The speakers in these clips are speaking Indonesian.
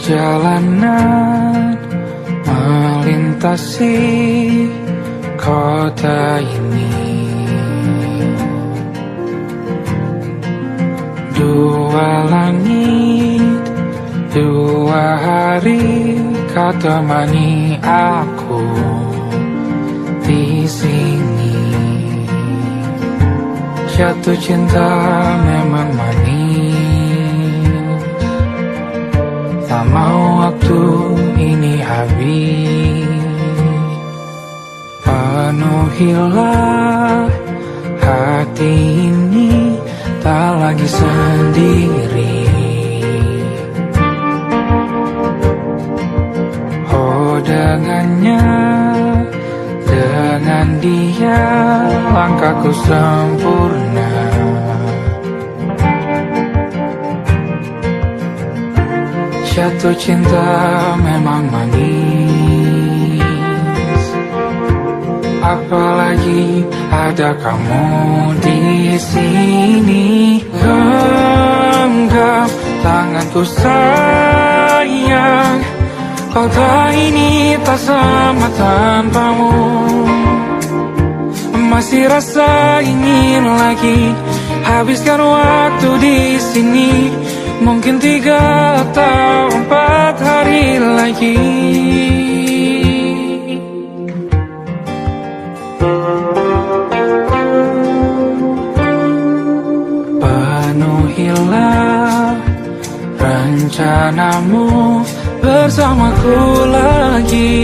Perjalanan melintasi kota ini, dua langit, dua hari kau temani aku di sini. Jatuh cinta memang manis, tak mau waktu ini habis. Penuhilah hati ini, tak lagi sendiri. Oh dengannya, dengan dia langkahku sempurna. Jatuh cinta memang manis, apalagi ada kamu di sini. Genggam tanganku sayang, kota ini tak sama tanpamu. Masih rasa ingin lagi habiskan waktu di sini. Mungkin 3 atau 4 hari lagi. Penuhilah rencanamu bersamaku lagi.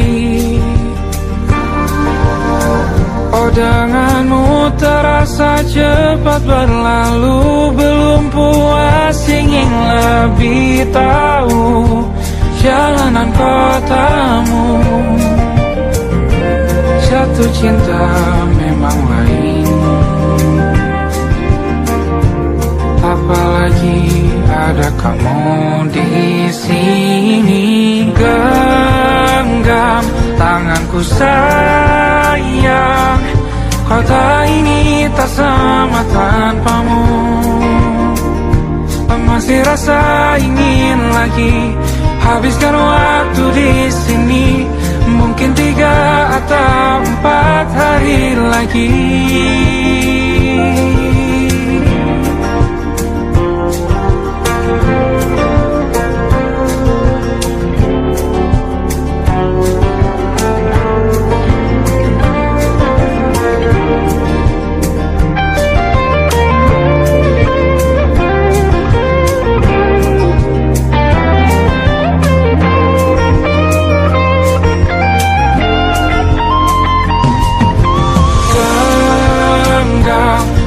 Oh denganmu terasa cepat berlalu, belum puas ingin lebih tahu jalanan kotamu. Jatuh cinta memang lain, apalagi ada kamu di sini. Genggam tanganku sayang, kota ini tak sama tanpamu. Masih rasa ingin lagi habiskan waktu di sini. Mungkin 3 atau 4 hari lagi.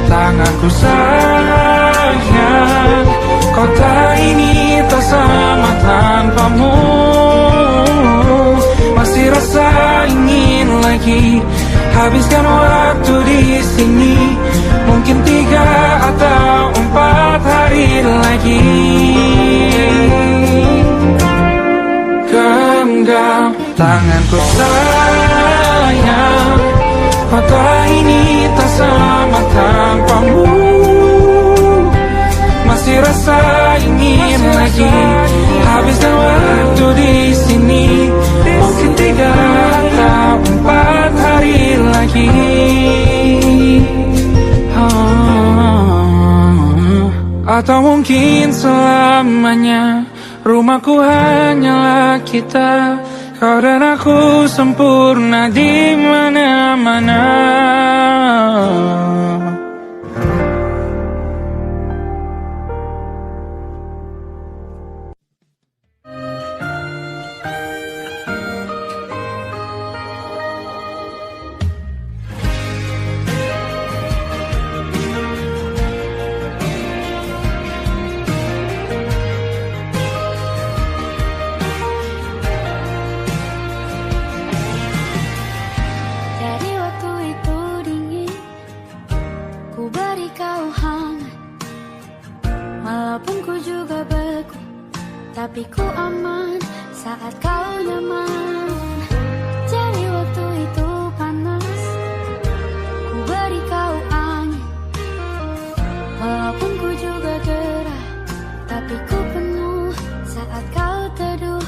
Tanganku sayang, kota ini tak sama tanpamu. Masih rasa ingin lagi habiskan waktu di sini. Mungkin 3 atau 4 hari lagi. Genggam tanganku sayang, kota ini tak sama tanpamu. Masih rasa ingin lagi habiskan waktu di sini. Mungkin 3 atau 4 hari lagi. Atau mungkin selamanya. Rumahku hanyalah kita, kau dan aku sempurna di mana-mana. Tapi ku aman saat kau nyaman. Jadi waktu itu panas, ku beri kau angin. Walaupun ku juga gerah, tapi ku penuh saat kau teduh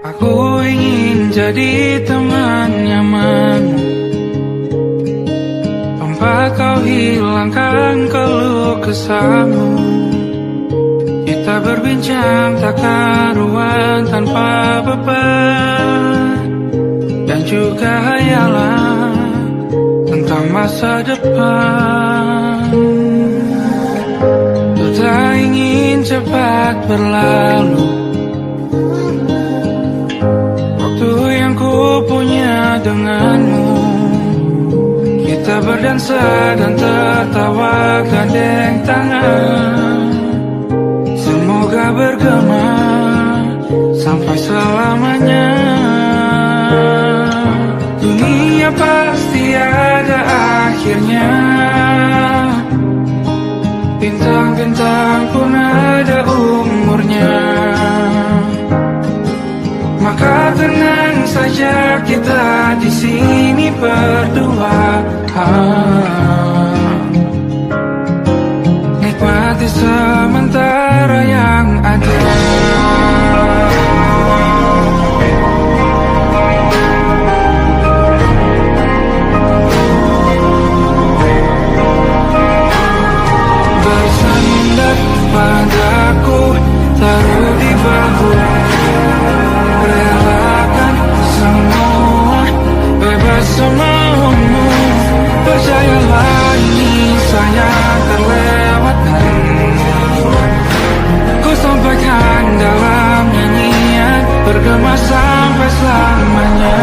Aku ingin jadi teman nyaman, tempat kau hilangkan keluh kesahmu. Kita berbincang tak karuan tanpa beban, dan juga hayalan tentang masa depan. Ku tak ingin cepat berlalu, waktu yang ku punya denganmu. Kita berdansa dan tertawa gandeng tangan, semoga bergema sampai selamanya. Dunia pasti ada akhirnya, bintang-bintang pun ada umurnya. Maka tenang saja kita di sini berdua, nikmati sementara yang ada. Bersandar padaku, taruh di bahu, relakan semua, bebas semaumu. Percayalah ini saya terlewatkan, ku sampaikan dalam nyanyian, bergema sampai selamanya.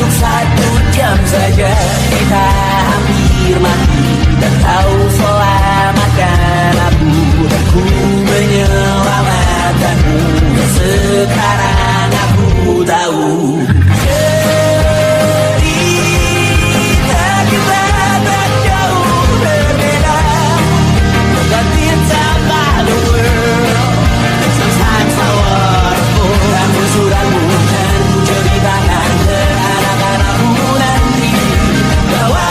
untuk 1 jam saja kita hampir mati, dan kau selamatkan aku, dan ku menyelamatkanmu. Sekarang aku tahu cerita kita tak jauh berbeda. But it's about the world. Sometimes I waterfall. Kamu sudah bukan ceritakan ke anak-anakmu nanti bahwa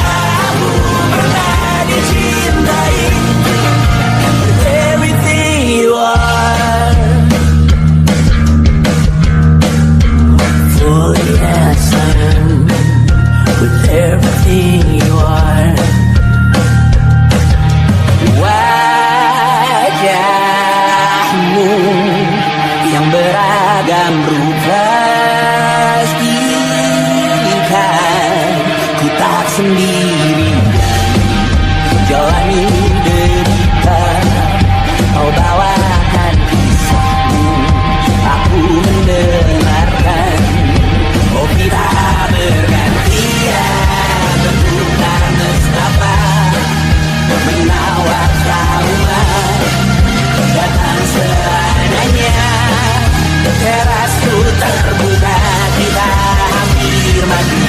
aku pernah dicintai. With everything you are, fully as I am. With everything you are. Wajahmu yang beragam rupa pastikan ku tak sendiri jalani derita. Kau bawakan kisahmu, aku mendengarkan. Oh kita bergantian bertukar nestapa, menawar trauma datang seadanya. Terasku terbuka, kita hampir mati,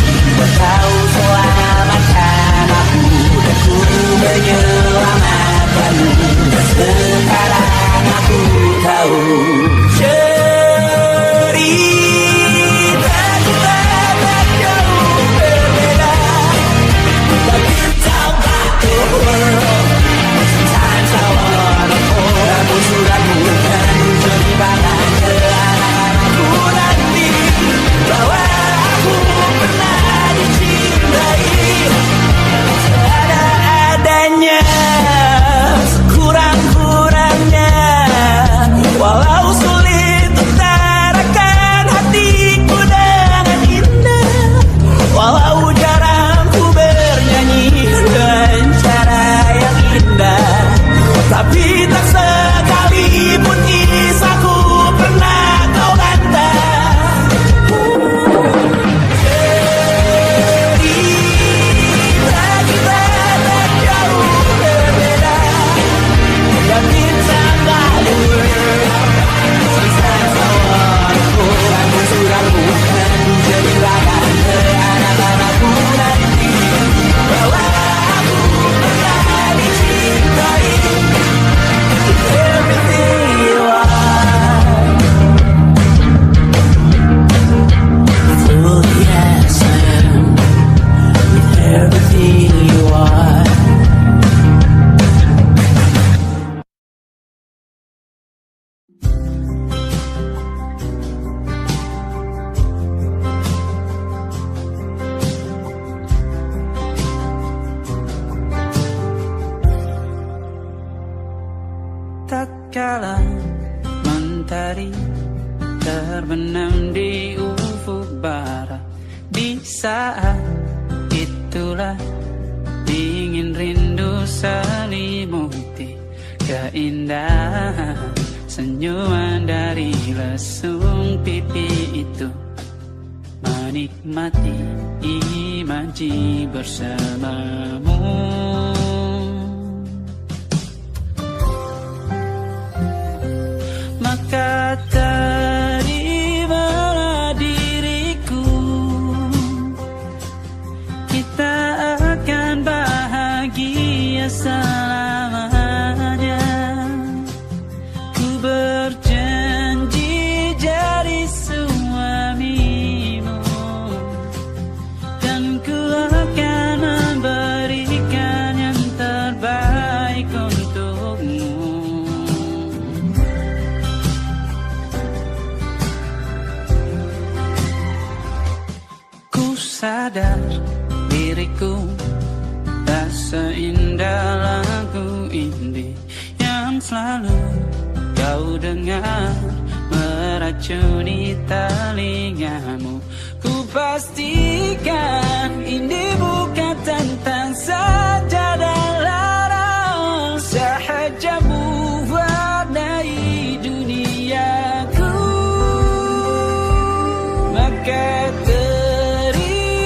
kau selamatkan aku, dan ku menyelamatkanmu. Sekarang aku tahu cerita kita tak jauh berbeda. But it's about the world. Sometimes I wanna fall. Kamu sudah bukan ceritakan ke anak-anakku nanti bahwa aku pernah dicintai. Seadanya, sekurang-kurangnya, walau sulit utarakan hatiku dengan indah, walau jarang ku bernyanyi dengan cara yang indah, tapi tak sekalipun kisahku pernah kau bantah. Cerita kita tak jauh berbeda, dan kita nggak kamu sudah bukan ceritakan ke anak-anakku nanti bahwa aku pernah dicintai. Everything you are, fully as I am. With everything you are. Tatkala mentari terbenam di ufuk barat, di saat itulah dingin rindu selimuti keindahan senyuman dari lesung pipi itu. Menikmati imaji bersamamu. Maka terimalah diriku, kita akan bahagia selamanya. Ku berjanji jadi suamimu, dan ku akan memberikan yang terbaik untukmu. Sadar diriku tak seindah lagu indie yang selalu kau dengar meracuni telingamu. Ku pastikan ini bukan tentang sajadah larang, sahaja mewarnai duniaku. Maka terimalah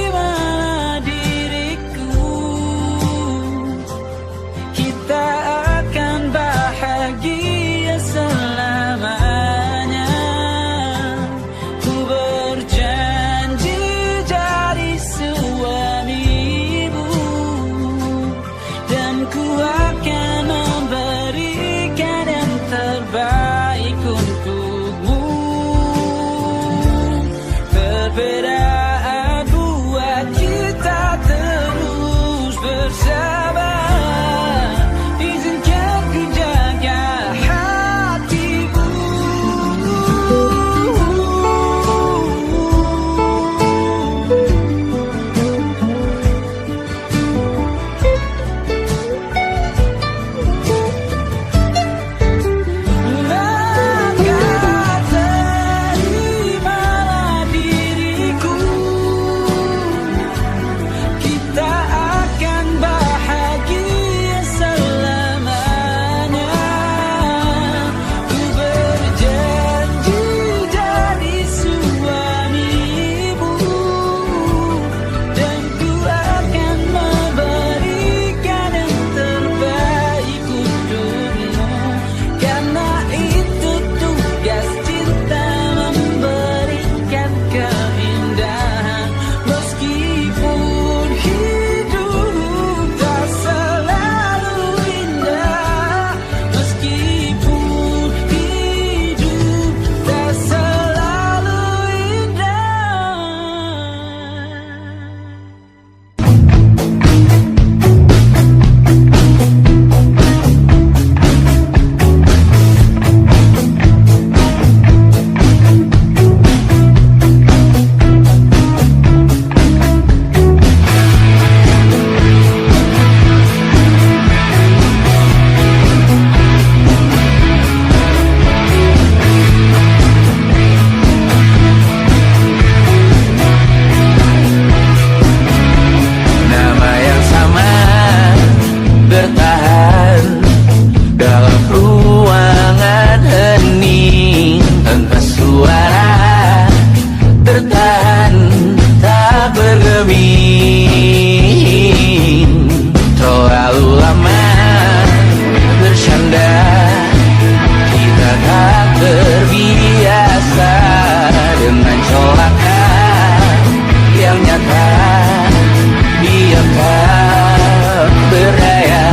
cermin. Terlalu lama bersandar, kita tak terbiasa dengan celaka yang nyata. Biarkan berdaya,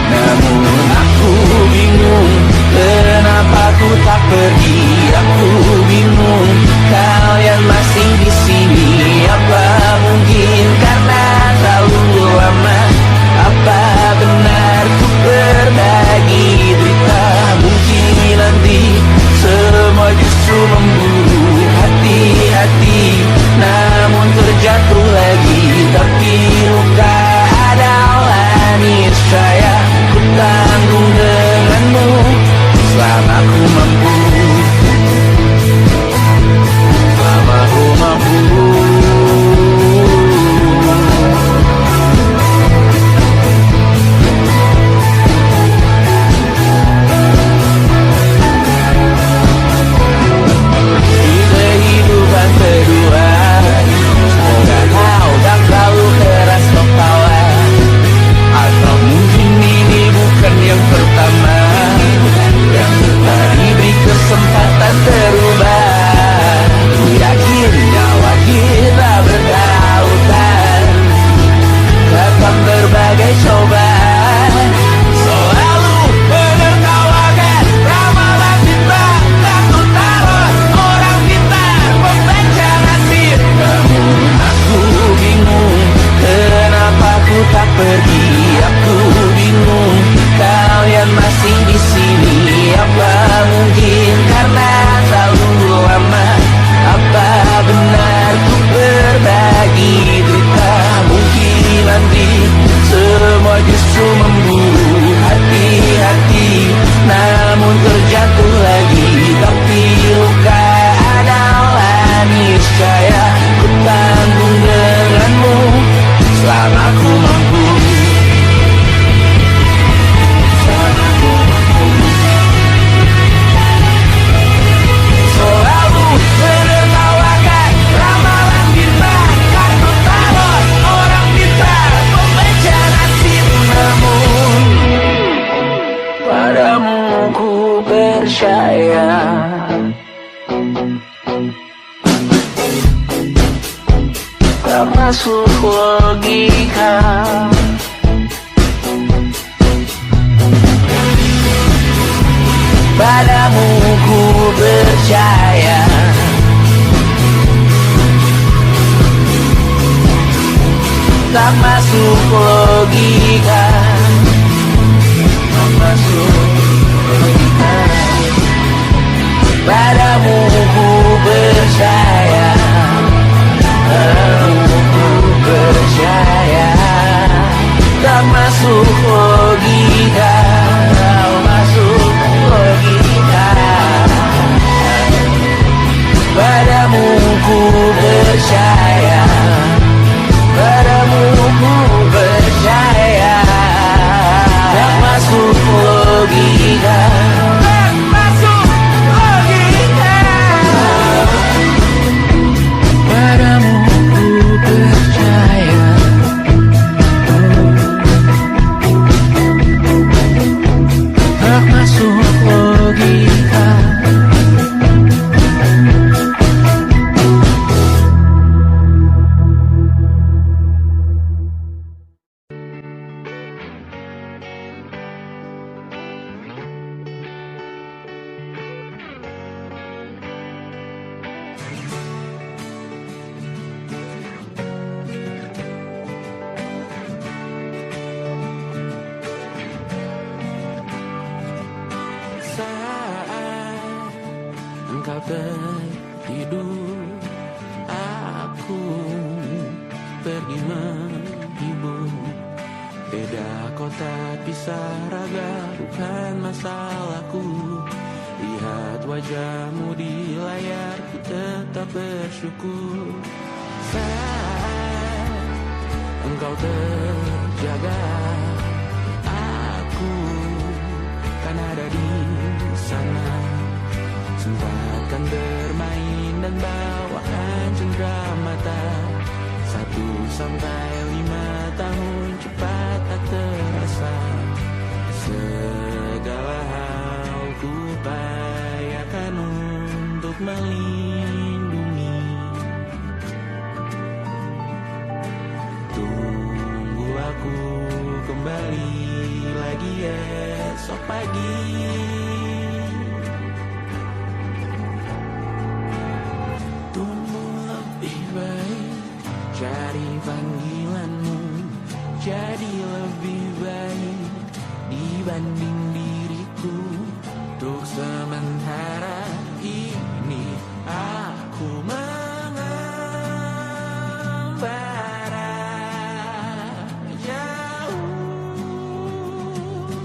namun aku bingung kenapa ku tak pergi. Aku bingung kalian masih di sini. Apa mungkin karena terlalu lama? Apa benar ku berbagi cerita? Mungkin nanti semua justru memburu hati-hati, namun terjatuh lagi. Tapi luka adalah niscaya ku tanggung denganmu selama ku mampu. Selama ku mampu. Yang pertama yang tak diberi kesempatan terubah. Ku yakin nyawa kita bertautan dapat berbagai cobaan. Selalu menertawakan ramalan kita, takut taruh orang kita membaca nasib. Namun aku bingung kenapa ku tak pergi. Aku bingung kalian masih di sini. Apa mungkin karena terlalu lama? Apa benar ku berbagi cerita? Mungkin nanti semua justru memburu hati-hati, namun terjatuh lagi. Tapi luka adalah niscaya ku tanggung denganmu selama ku mampu. Percaya tak masuk logika. Padamu ku percaya tak masuk logika. Tak masuk logika. Padamu ku percaya, padamu ku percaya. Tak masuk logika, tak masuk logika. Padamu ku percaya, padamu ku percaya. Tak masuk logika. Engkau tertidur, aku pergi menghibur. Beda kota pisah raga bukan masalahku. Lihat wajahmu di layar, ku tetap bersyukur. Saat engkau terjaga, aku kan ada di sana. Sempatkan bermain dan bawakan cendera mata. sampai 5 tahun cepat tak terasa. Segala hal ku upayakan untuk melindungi. Tunggu aku kembali lagi esok pagi. Tumbuh lebih baik, cari panggilanmu, jadi lebih baik dibanding diriku. Untuk sementara ini aku mengembara jauh.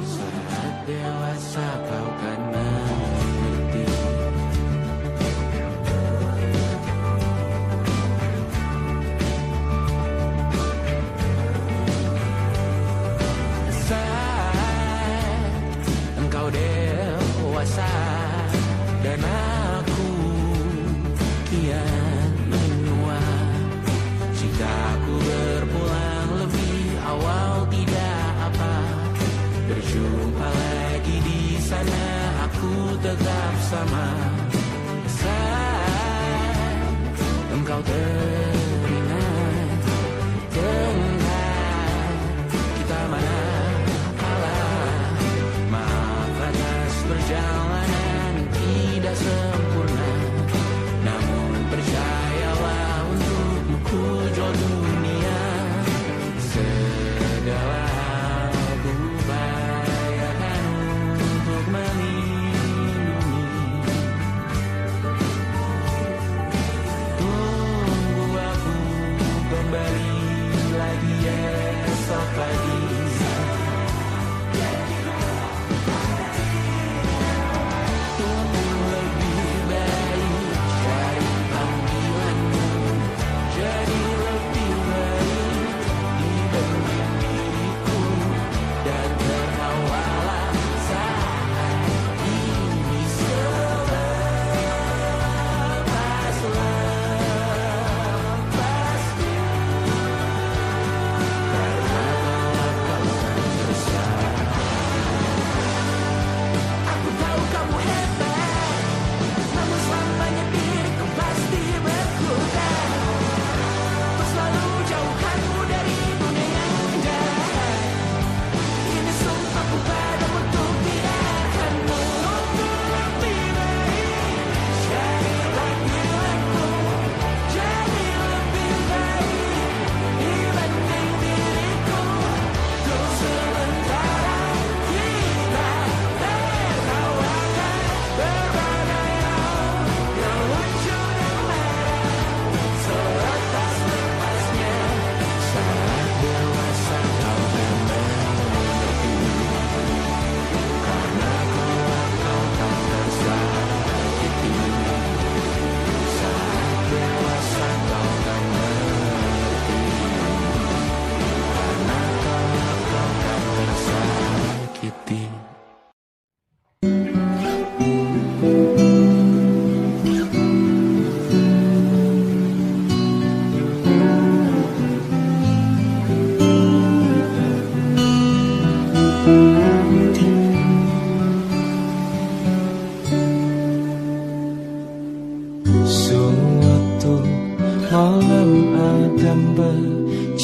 Saat dewasa kau kan mengerti. Engkau dewasa dan aku kian menua. Jika aku berpulang lebih awal tidak apa, berjumpa lagi di sana aku tetap sama. Saat engkau teringat tengah kita mana perjalanan tidak sempurna, namun percayalah untukmu ku jual dunia. Segala hal ku upayakan untuk melindungi. Tunggu aku kembali lagi esok pagi.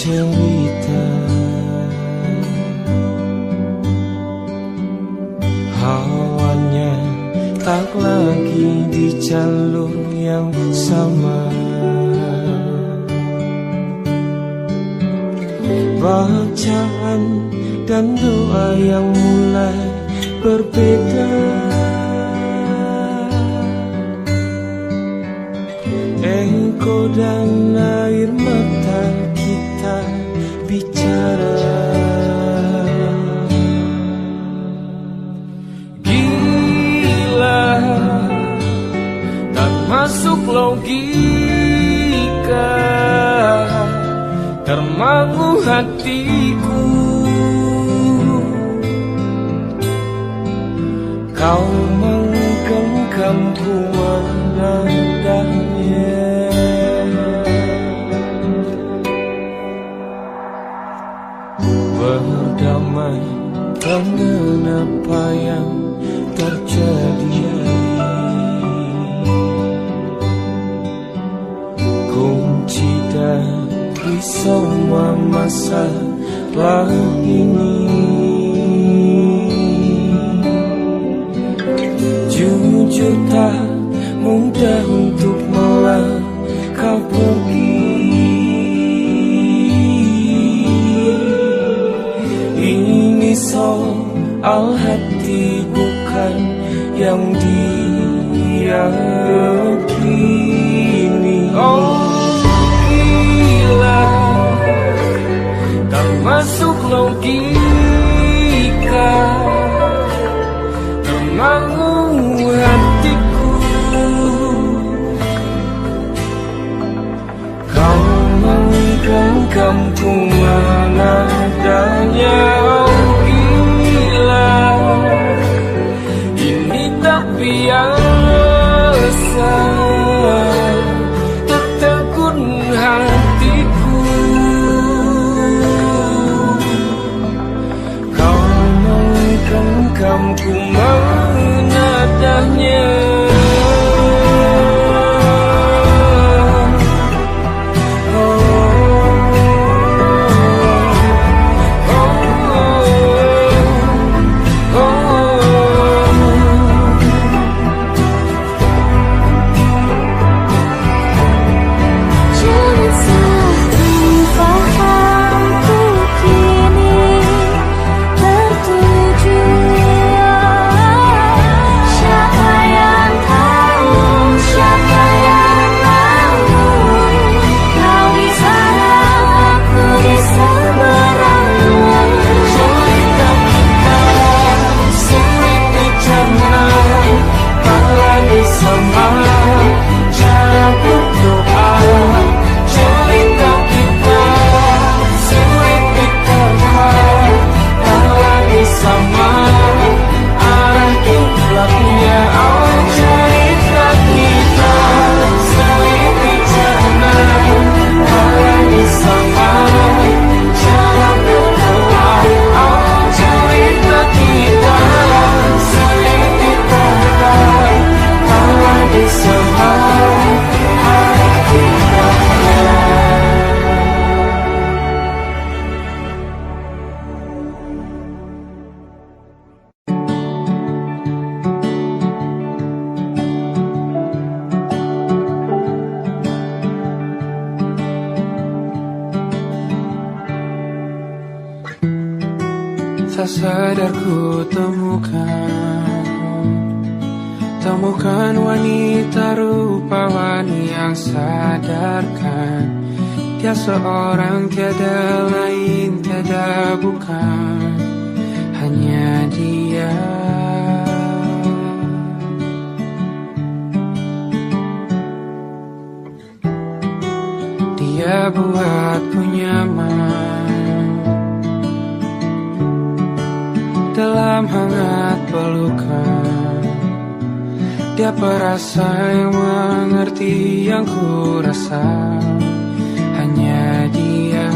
bercerita, hawanya tak lagi di jalur yang sama. Bacaan dan doa yang mulai berbeda. Engkau dan air mata kita bicara. Gila, tak masuk logika, termangu hatiku. Kau menggenggam buah nadanya. kunci dari semua masalah ini. Jujur tak mudah untuk melangkah pergi. Ini soal hati bukan yang diyakini. Oh gila, tak masuk logika, termangu hatiku. Kau menggenggamku mana adanya. Oh gila, ini tak biasa, tertegun hatiku. Kau menggenggamku mana adanya. Tak sadar ku temukan wanita rupawan yang sadarkan dia seorang, tiada lain, tiada bukan, hanya dia. Dia buatku nyaman dalam hangat pelukan. Dia perasa yang mengerti yang ku rasa, hanya dia.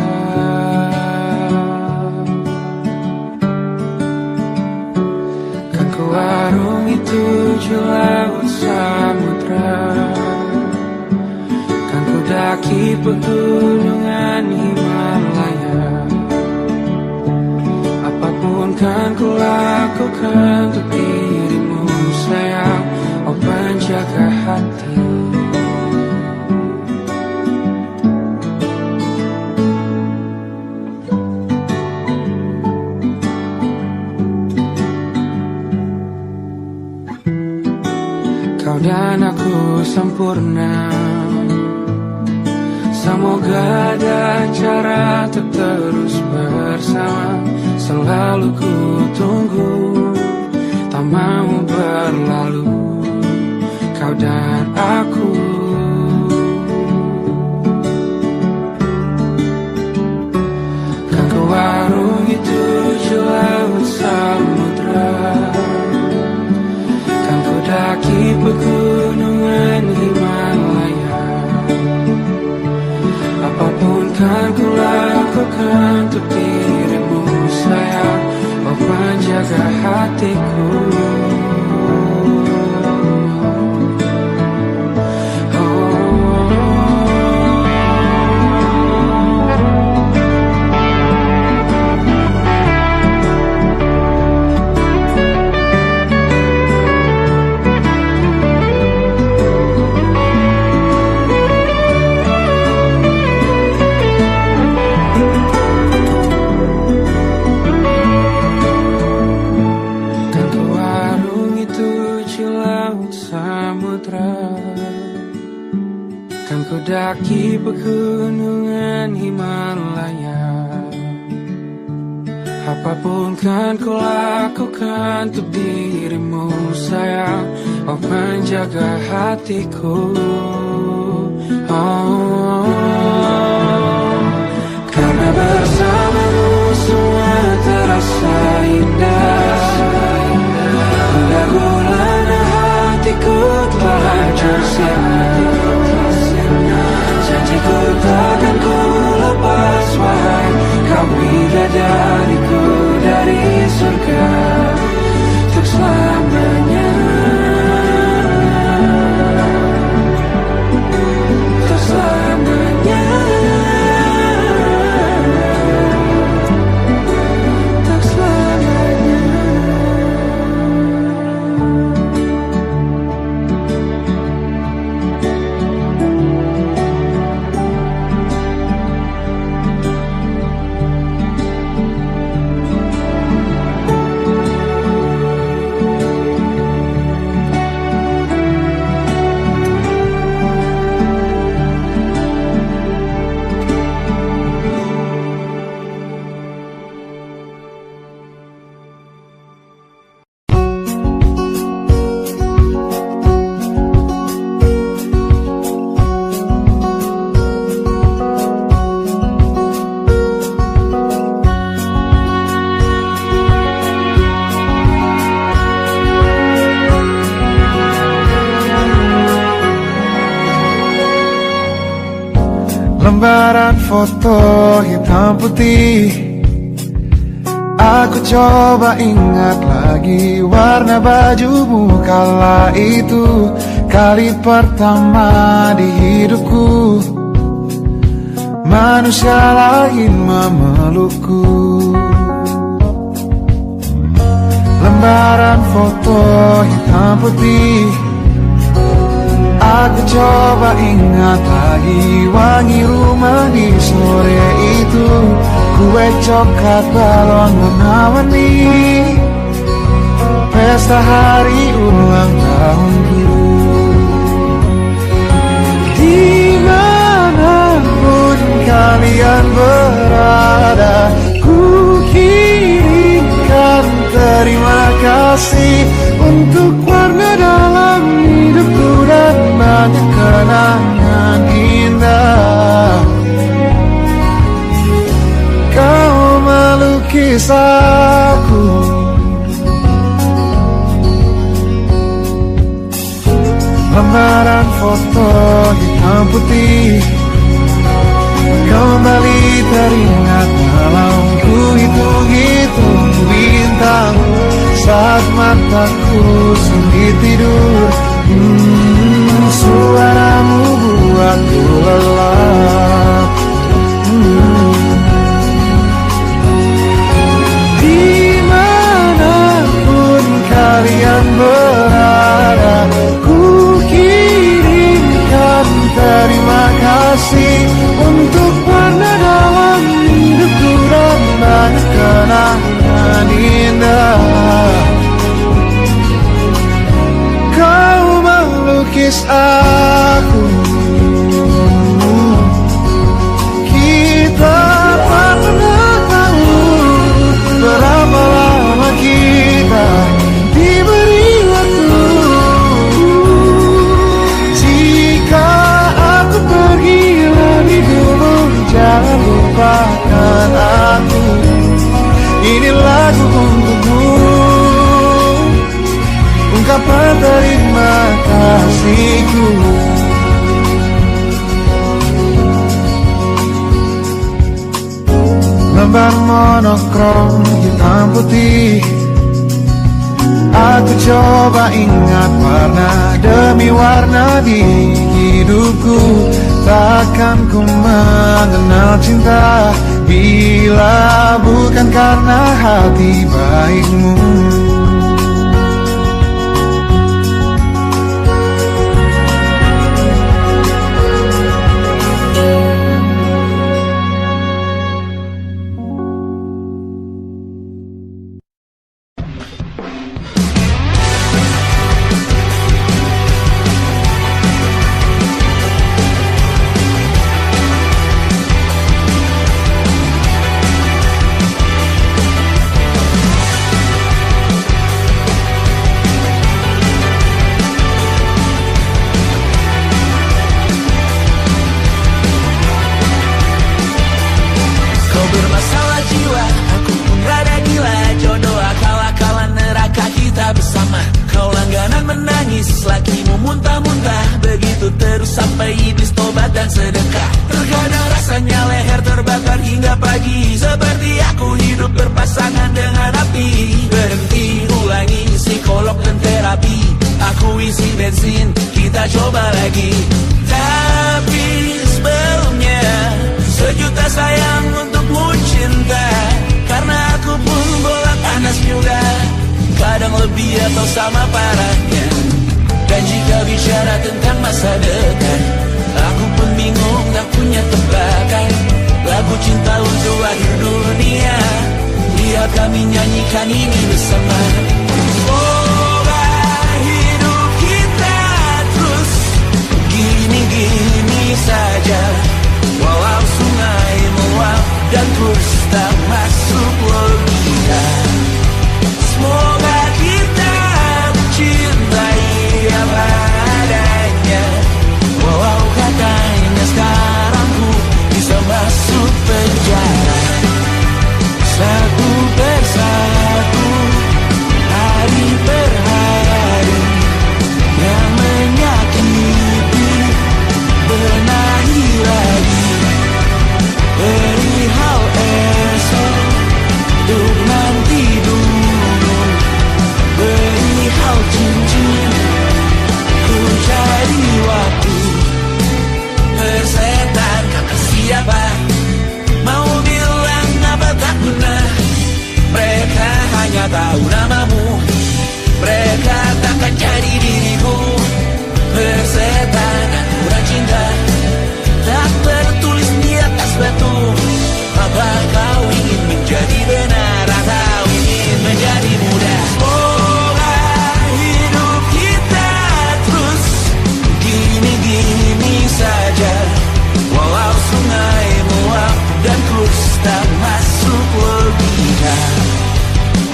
Kan ku arungi 7 laut samudra, kan ku daki pegunungan Himalaya. Apapun kan ku lakukan untuk dirimu sayang, oh penjaga hati. Kau dan aku sempurna, semoga ada cara untuk terus bersama. Selalu ku tunggu, tak mau berlalu, kau dan aku. Kan ku arungi 7 laut samudra, kan ku daki pegunungan Himalaya. Apapun kan ku lakukan untuk dirimu sayang, oh penjaga hatiku. Oh, pegunungan Himalaya. Apapun kan ku lakukan untuk dirimu sayang, oh penjaga hatiku. Oh, karena bersamamu semua terasa indah. Pada gulana hatiku telah hancur janjiku takkan ku lepas, wahai kau bidadariku dari surga untuk selamanya, untuk selamanya, untuk selamanya. Lembaran foto hitam putih, aku coba ingat lagi warna bajumu kala itu. Kali pertama di hidupku manusia lain memelukku. Lembaran foto hitam putih, aku coba ingat lagi wangi rumah di sore itu. Kue coklat balon warna-warni, pesta hari ulang tahunku. Dimanapun kalian berada, ku kirimkan terima kasih untuk warna dalam hidupku dan banyak kenangan indah. Kau melukis aku, lembaran foto hitam putih kembali teringat malam ku hitung-hitung bintang saat mataku sulit tidur. Suaramu buatku lelap. Dimanapun kalian berada, ku kirimkan terima kasih untuk warna dalam hidupku dan banyak kenangan indah. Kau melukis aku, kita tak pernah tahu berapa lama kita diberi waktu. Jika aku pergi lebih dulu, jangan lupakan aku. Ini lagu untukmu, ungkapan terima kasihku. Lembar monokrom hitam putih, aku coba ingat warna demi warna di hidupku. Takkan ku mengenal cinta bila bukan karena hati baikmu. muntah-muntah, begitu terus sampai iblis tobat dan sedekah. Terkadang rasanya leher terbakar hingga pagi, seperti aku hidup berpasangan dengan api. Berhenti, ulangi psikolog dan terapi, aku isi bensin, kita coba lagi. Tapi sebelumnya, sejuta sayang untukmu cinta, karena aku pun bola panas juga, kadang lebih atau sama parahnya. Dan jika bicara tentang masa depan, aku pun bingung tak punya tebakan. Lagu cinta untuk akhir dunia, biar kami nyanyikan ini bersama. Semoga hidup kita terus gini-gini saja, walau sungai meluap dan terus tak masuk logika. Semoga kita mencintai apa adanya, walau katanya sekarang ku bisa masuk penjara. Satu persatu, hari per hari, yang menyakiti benahi lagi. Perihal esok, untuk nanti dulu. Perihal cincin, ku cari waktu. Persetan kata siapa, mau bilang apa tak guna. Mereka hanya tahu namamu, mereka takkan jadi diriku. Persetan aturan cinta, tak tertulis di atas batu. Apa kau ingin menjadi benar atau ingin menjadi muda? Semoga hidup kita terus gini-gini saja, walau sungai meluap dan terus tak masuk logika.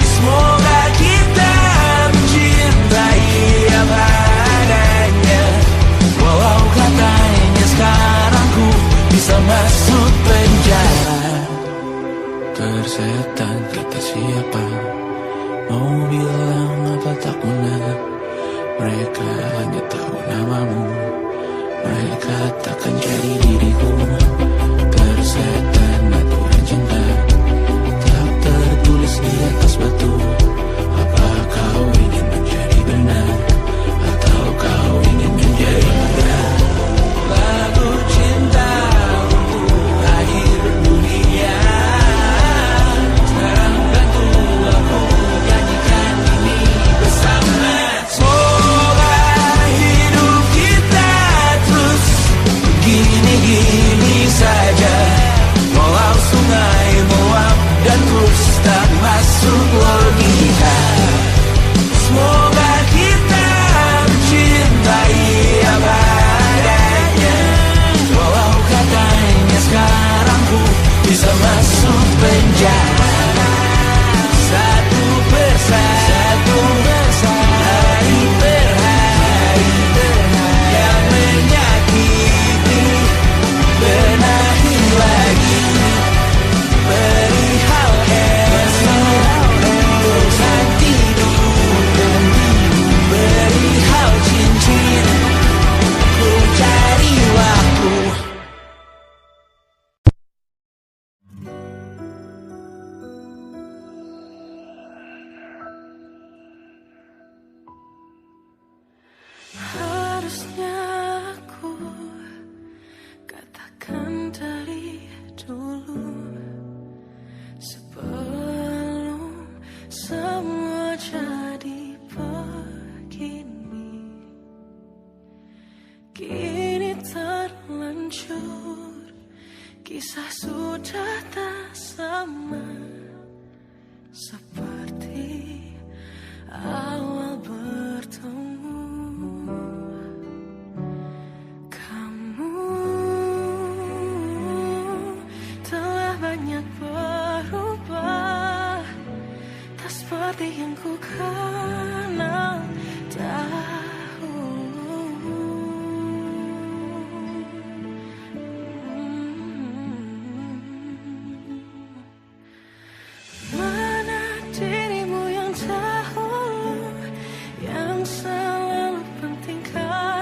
Semoga kita mencintai apa adanya, walau katanya sekarang ku bisa masuk penjara. Tersetan kata siapa, mau bilang apa tak guna. Mereka hanya tahu namamu, mereka takkan jadi diriku. Tersetan aturan cinta, tak tertulis di atas batu. Apa kau ingin menjadi benar atau kau ingin menjadi muda? Lagu cinta untuk akhir dunia, sekarang bantu aku nyanyikan ini bersama. Semoga hidup kita terus gini-gini saja, walau sungai meluap dan terus tak masuk logika. Semoga kita mencintai apa adanya, walau katanya sekarang ku bisa masuk penjara. Satu persatu, hari per hari, yang menyakiti benahi lagi. Perihal esok, untuk nanti dulu. Perihal cincin, ku cari waktu. Harusnya aku katakan dari dulu, sebelum semua jadi begini. Kini terlanjur, kisah sudah tak sama seperti awal bertemu. Kamu telah banyak berubah, tak seperti yang ku kenal dahulu. Mana dirimu yang dahulu, yang selalu pentingkan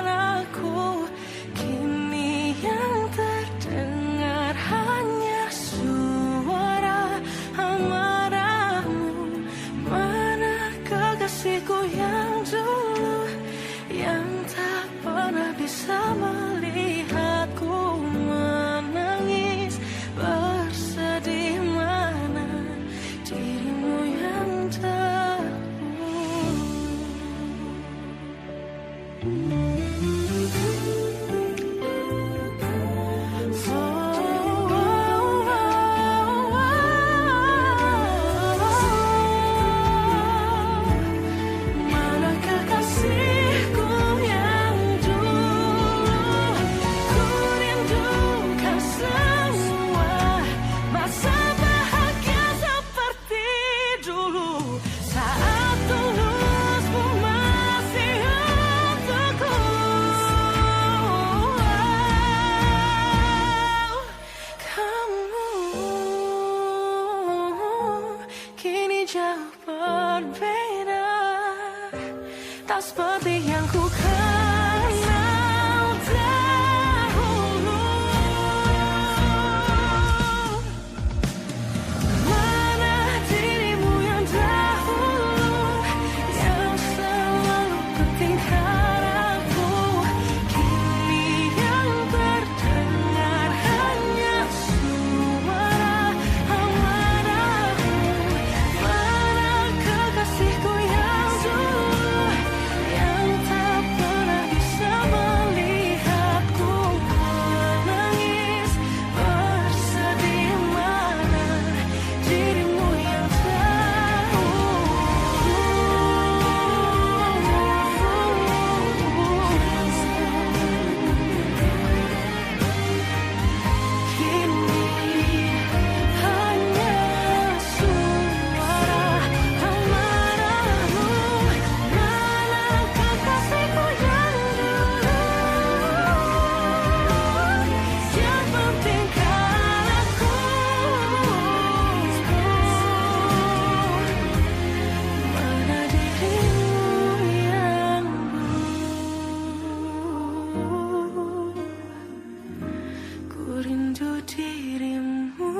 dirimu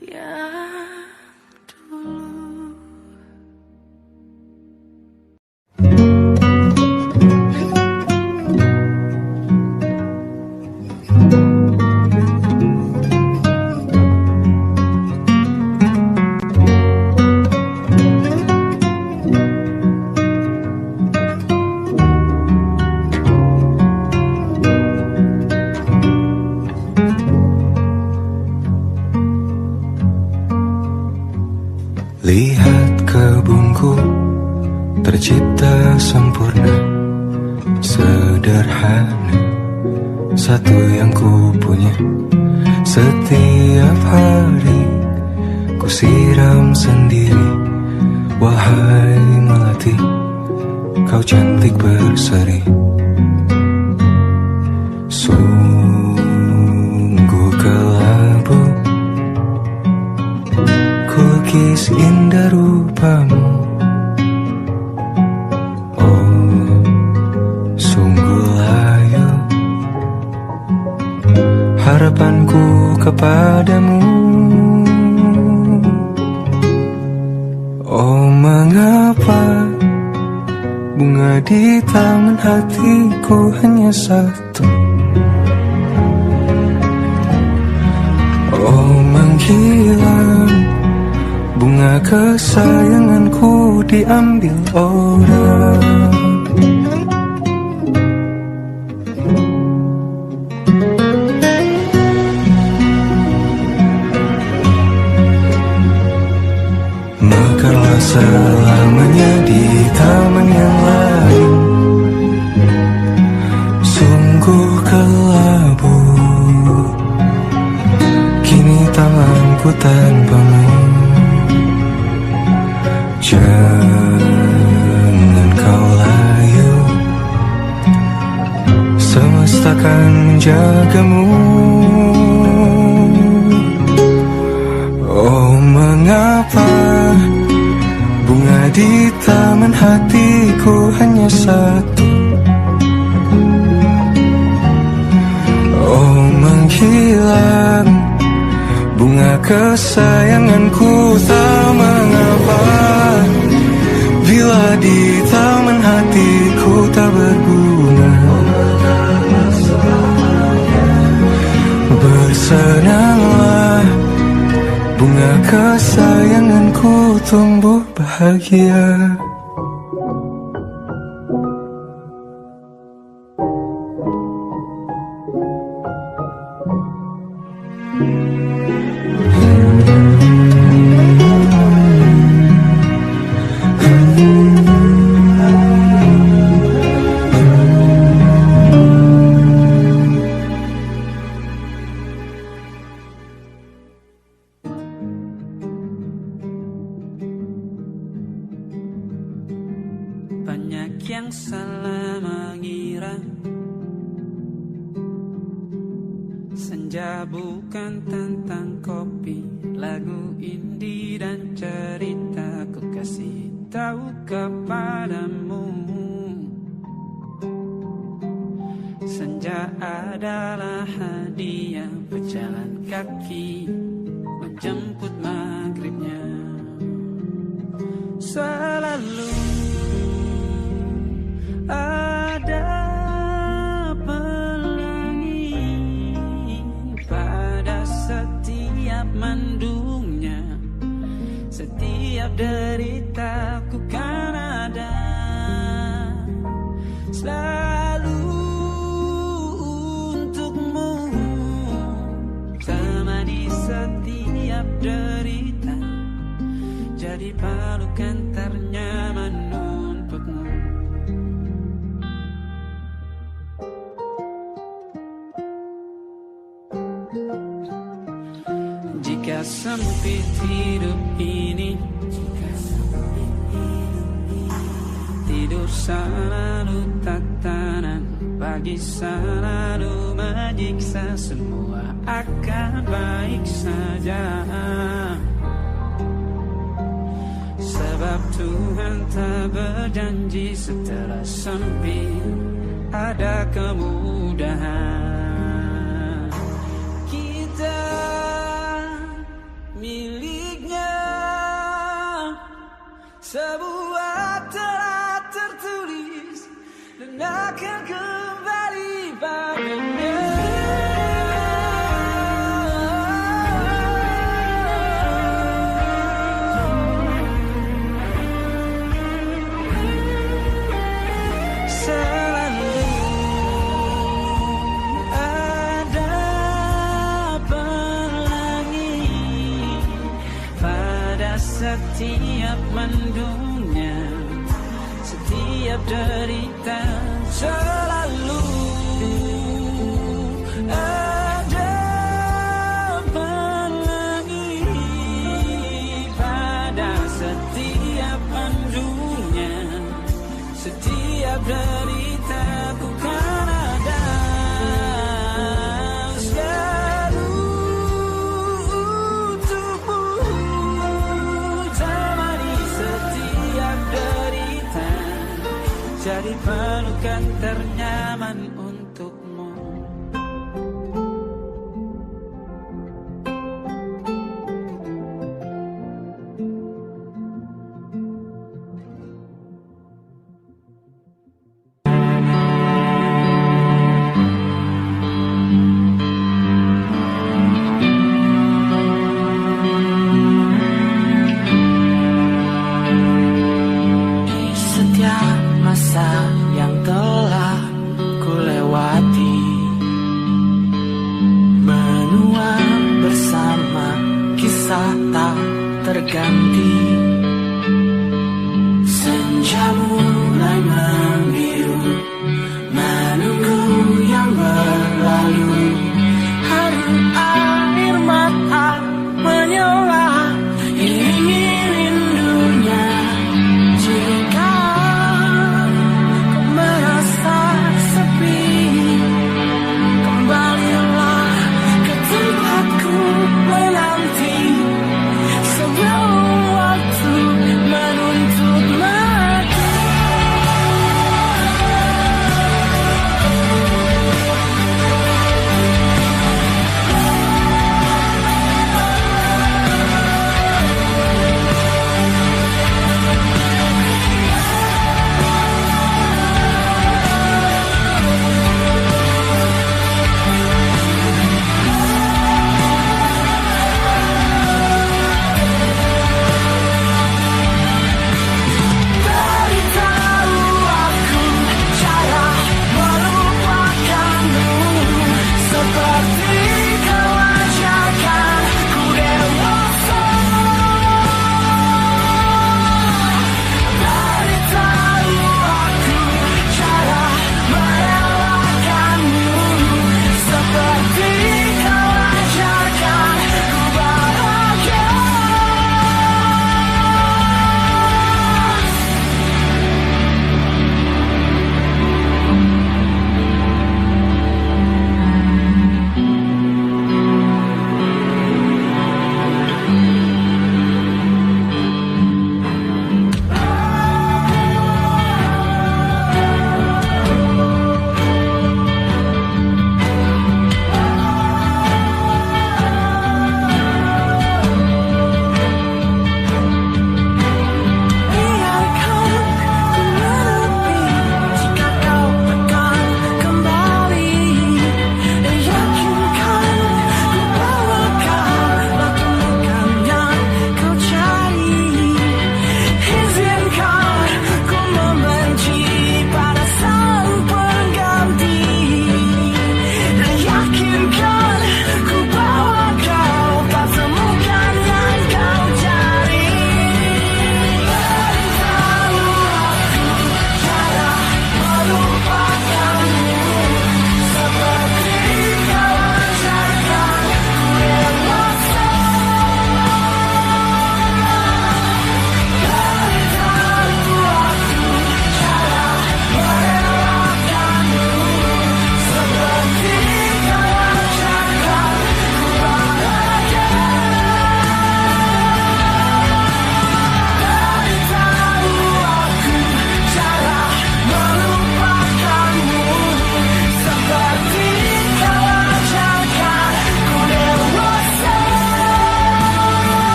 yang dulu. Lihat kebunku tercipta sempurna, sederhana, satu yang ku punya. Setiap hari ku siram sendiri. Wahai melati, kau cantik berseri. Sungguh kelabu lukis indah rupamu. Oh, sungguh layu harapanku kepadamu. Oh, mengapa bunga di taman hatiku hanya satu? Oh, menghilang bunga kesayanganku diambil orang. Mekarlah selamanya di taman yang lain. Sungguh kelabu kini tamanku tanpamu. Jangan kau layu, semesta akan menjagamu. Oh, mengapa bunga di taman hatiku hanya satu? Oh, menghilang bunga kesayanganku, tak mengapa bila di taman hatiku tak berbunga. Bersenanglah bunga kesayanganku tumbuh bahagia. Banyak yang salah mengira senja bukan tentang kopi, lagu indie dan cerita. Ku kasih tahu kepadamu, senja adalah hadiah berjalan kaki menjemput maghribnya. Selalu ada pelangi pada setiap mendungnya, setiap deritaku kan ada selalu untukmu, temani setiap derita, jadi pelukan ternyaman untukmu. Jika sempit hidup ini, tidur selalu tatanan, pagi selalu menyiksa, semua akan baik saja. Sebab Tuhan tak berjanji setelah sempit ada kemudahan. setiap mendungnya, setiap derita selalu ada pelangi pada setiap mendungnya, setiap derita ku kan ada. Jadi pelukan ternyaman untukmu. Masa yang telah ku lewati, menua bersama kisah tak terganti. Senja mulai membiru, menunggu yang berlalu. Haru air mata menyala, iringi rindunya. Jika Sebelum waktu menuntut mati.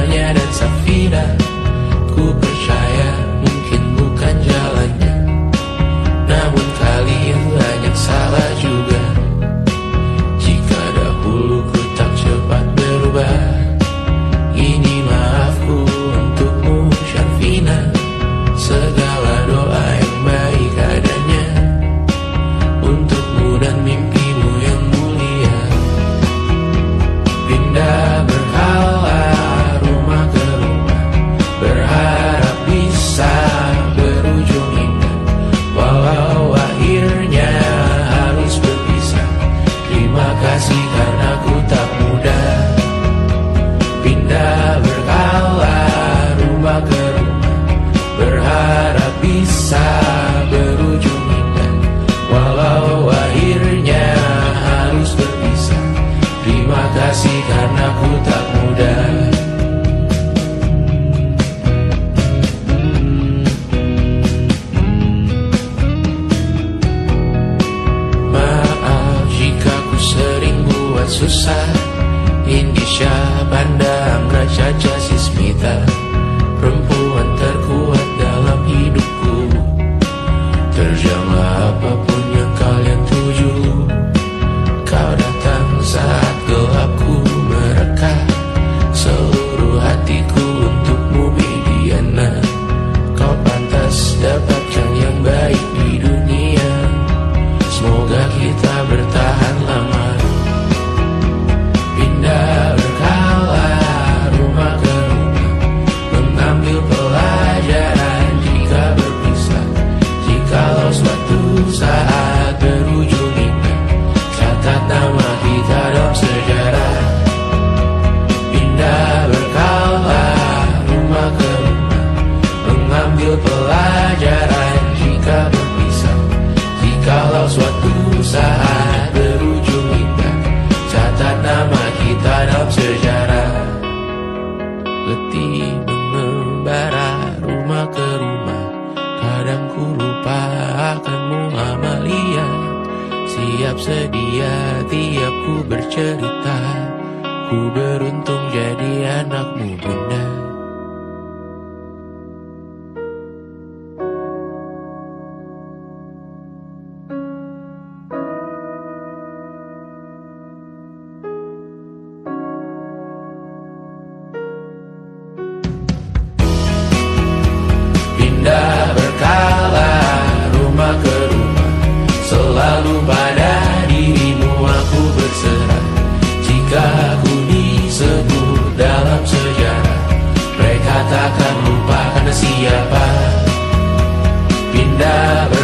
Nanya dan Safina, ku percaya mungkin bukan jalannya, namun kalian banyak salah juga. Jika dahulu ku tak cepat berubah, ini maafku untukmu Syarfina. Segala doa yang baik adanya untukmu dan mimpimu yang mulia. Pindah berhala rumah ke rumah, berharap bisa berujung indah, walau akhirnya harus berpisah. Terima kasih karena ku tak mudah. Pindah berhala rumah ke rumah, berharap bisa berujung indah, walau akhirnya harus berpisah. Terima kasih karena ku tak mudah. Maaf jika ku sering buat susah. Indisha pandang Raja Jasismita, perempuan terkuat dalam hidupku. Terjanglah apapun yang kalian tuju. Kau datang saat gelapku mereka, seluruh hatiku untukmu Mediana. Kau pantas dapatkan yang baik di dunia, semoga kita bertahan lama. Pindah berkala rumah ke rumah, mengambil pelajaran jika berpisah. Jikalau suatu saat berujung indah, catat nama kita dalam sejarah. Pindah berkala rumah ke rumah, mengambil pelajaran jika berpisah. Jikalau suatu saat berujung indah, catat nama kita dalam sejarah. Letih mengembara rumah ke rumah, kadang ku lupa akanmu Amalia. Siap sedia tiap ku bercerita, ku beruntung jadi anakmu bunda. Pindah berkala rumah ke rumah, selalu pada dirimu aku berserah. Jika aku disebut dalam sejarah, mereka takkan lupa karena siapa. Pindah berkala